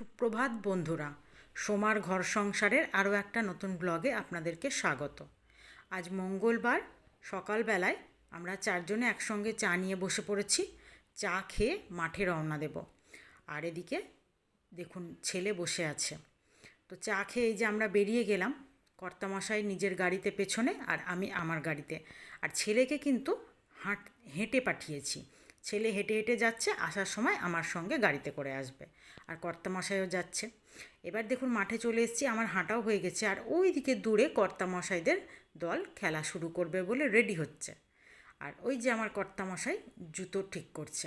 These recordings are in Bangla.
সুপ্রভাত বন্ধুরা, সোমার ঘর সংসারের আরও একটা নতুন ব্লগে আপনাদেরকে স্বাগত। আজ মঙ্গলবার সকালবেলায় আমরা চারজনে একসঙ্গে চা নিয়ে বসে পড়েছি। চা খেয়ে মাঠে রওনা দেব। আর এদিকে দেখুন ছেলে বসে আছে। তো চা খেয়ে এই যে আমরা বেরিয়ে গেলাম, কর্তামশাই নিজের গাড়িতে পেছনে আর আমি আমার গাড়িতে। আর ছেলেকে কিন্তু হেঁটে পাঠিয়েছি। ছেলে হেঁটে হেঁটে যাচ্ছে, আসার সময় আমার সঙ্গে গাড়িতে করে আসবে। আর কর্তামশাইও যাচ্ছে। এবার দেখুন মাঠে চলে এসেছি, আমার হাঁটাও হয়ে গেছে। আর ওই দিকে দূরে কর্তামশাইদের দল খেলা শুরু করবে বলে রেডি হচ্ছে। আর ওই যে আমার কর্তামশাই জুতো ঠিক করছে।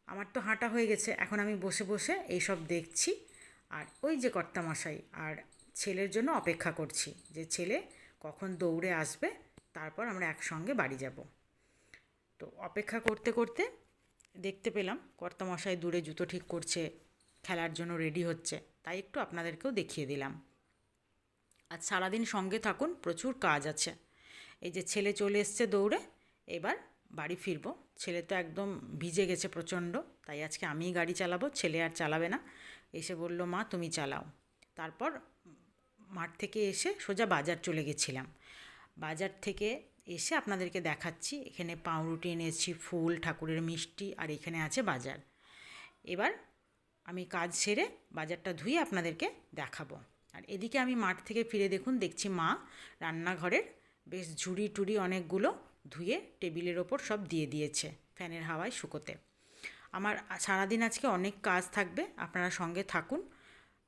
আমার তো হাঁটা হয়ে গেছে, এখন আমি বসে বসে এইসব দেখছি। আর ওই যে কর্তামশাই আর ছেলের জন্য অপেক্ষা করছি যে ছেলে কখন দৌড়ে আসবে, তারপর আমরা একসঙ্গে বাড়ি যাব। তো অপেক্ষা করতে করতে দেখতে পেলাম কর্তামশাই দূরে জুতো ঠিক করছে, খেলার জন্য রেডি হচ্ছে, তাই একটু আপনাদেরকেও দেখিয়ে দিলাম। আজ সারাদিন সঙ্গে থাকুন, প্রচুর কাজ আছে। এই যে ছেলে চলে এসছে দৌড়ে, এবার বাড়ি ফিরবো। ছেলে তো একদম ভিজে গেছে প্রচণ্ড, তাই আজকে আমিই গাড়ি চালাবো, ছেলে আর চালাবে না। এসে বলল, মা তুমি চালাও। তারপর মাঠ থেকে এসে সোজা বাজার চলে গেছিলাম। বাজার থেকে এসে আপনাদেরকে দেখাচ্ছি, এখানে পাউরুটি এনেছি, ফুল, ঠাকুরের মিষ্টি, আর এখানে আছে বাজার। এবার আমি কাজ সেরে বাজারটা ধুয়ে আপনাদেরকে দেখাবো। আর এদিকে আমি মাঠ থেকে ফিরে দেখুন দেখছি মা রান্নাঘরের বেশ ঝুড়ি টুড়ি অনেকগুলো ধুয়ে টেবিলের ওপর সব দিয়ে দিয়েছে ফ্যানের হাওয়ায় শুকোতে। আমার সারাদিন আজকে অনেক কাজ থাকবে, আপনারা সঙ্গে থাকুন।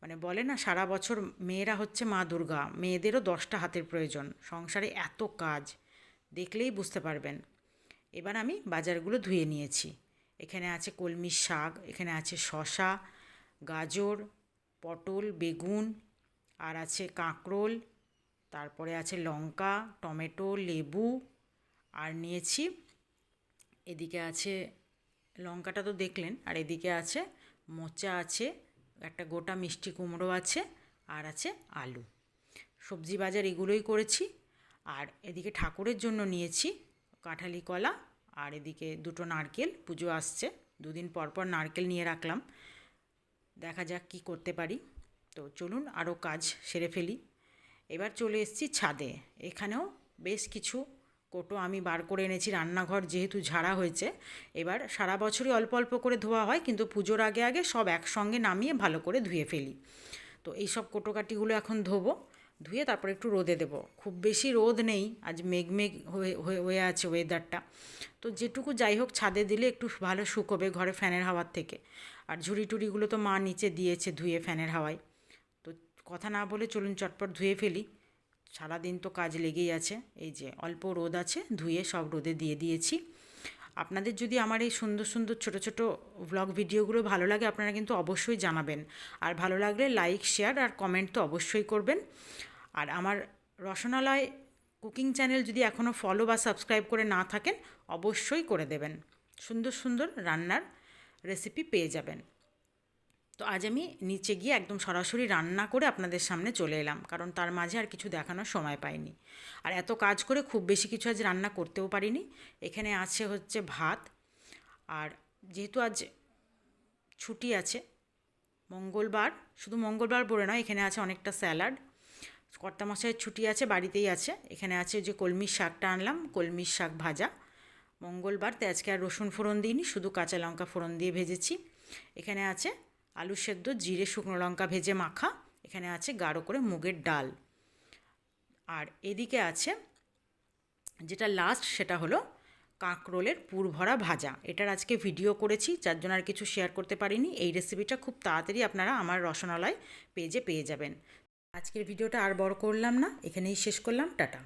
মানে বলে না সারা বছর মেয়েরা হচ্ছে মা দুর্গা, মেয়েদেরও 10টা হাতের প্রয়োজন, সংসারে এত কাজ দেখলেই বুঝতে পারবেন। এবার আমি বাজারগুলো ধুয়ে নিয়েছি। এখানে আছে কলমির শাক, এখানে আছে শসা, গাজর, পটল, বেগুন, আর আছে কাঁকরোল, তারপরে আছে লঙ্কা, টমেটো, লেবু, আর নিয়েছি এদিকে আছে লঙ্কাটা তো দেখলেন, আর এদিকে আছে মোচা, আছে একটা গোটা মিষ্টি কুমড়ো আছে, আর আছে আলু। সবজি বাজার এগুলোই করেছি। আর এদিকে ঠাকুরের জন্য নিয়েছি কাঁঠালি কলা, আর এদিকে দুটো নারকেল, পুজো আসছে, দুদিন পর পর নারকেল নিয়ে রাখলাম, দেখা যাক কী করতে পারি। তো চলুন আরও কাজ সেরে ফেলি। এবার চলে এসেছি ছাদে। এখানেও বেশ কিছু কোটো আমি বার করে এনেছি, রান্নাঘর যেহেতু ঝাড়া হয়েছে। এবার সারা বছরই অল্প অল্প করে ধোয়া হয়, কিন্তু পুজোর আগে আগে সব একসঙ্গে নামিয়ে ভালো করে ধুয়ে ফেলি। তো এই সব কোটোকাটিগুলো এখন ধোবো, ধুয়ে তারপর একটু রোদে দেবো। খুব বেশি রোদ নেই, আজ মেঘ হয়ে আছে ওয়েদারটা। তো যেটুকু যাই হোক ছাদে দিলে একটু ভালো শুকোবে ঘরে ফ্যানের হাওয়ার থেকে। আর ঝুড়ি টুড়িগুলো তো মা নিচে দিয়েছে ধুয়ে ফ্যানের হাওয়ায়। তো কথা না বলে চলুন চটপট ধুয়ে ফেলি, সারাদিন তো কাজ লেগেই আছে। এই যে অল্প রোদ আছে, ধুয়ে সব রোদে দিয়ে দিয়েছি। আপনাদের যদি আমার এই সুন্দর সুন্দর ছোটো ছোটো ভ্লগ ভিডিওগুলো ভালো লাগে, আপনারা কিন্তু অবশ্যই জানাবেন। আর ভালো লাগলে লাইক, শেয়ার আর কমেন্ট তো অবশ্যই করবেন। আর আমার রসনালয় কুকিং চ্যানেল যদি এখনও ফলো বা সাবস্ক্রাইব করে না থাকেন, অবশ্যই করে দেবেন। সুন্দর সুন্দর রান্নার রেসিপি পেয়ে যাবেন। তো আজ আমি নিচে গিয়ে একদম সরাসরি রান্না করে আপনাদের সামনে চলে এলাম, কারণ তার মাঝে আর কিছু দেখানোর সময় পাইনি। আর এত কাজ করে খুব বেশি কিছু আজ রান্না করতেও পারিনি। এখানে আছে হচ্ছে ভাত, আর যেহেতু আজ ছুটি আছে মঙ্গলবার, শুধু মঙ্গলবার বলে নয়, এখানে আছে অনেকটা স্যালাড। কর্তামশাইয়ের ছুটি আছে, বাড়িতেই আছে। এখানে আছে যে কলমির শাকটা আনলাম, কলমির শাক ভাজা। মঙ্গলবার তাই আজকে আর রসুন ফোড়ন দিইনি, শুধু কাঁচা লঙ্কা ফোড়ন দিয়ে ভেজেছি। এখানে আছে আলু সেদ্ধ, জিরে শুকনো লঙ্কা ভেজে মাখা। এখানে আছে গাঢ় করে মুগের ডাল। আর এদিকে আছে যেটা লাস্ট, সেটা হলো কাঁকরোলের পুর ভরা ভাজা। এটার আজকে ভিডিও করেছি, যার জন্য আর কিছু শেয়ার করতে পারিনি। এই রেসিপিটা খুব তাড়াতাড়ি আপনারা আমার রসনালয় পেজে পেয়ে যাবেন। আজকের ভিডিওটা আর বড় করলাম না, এখানেই শেষ করলাম। টাটা।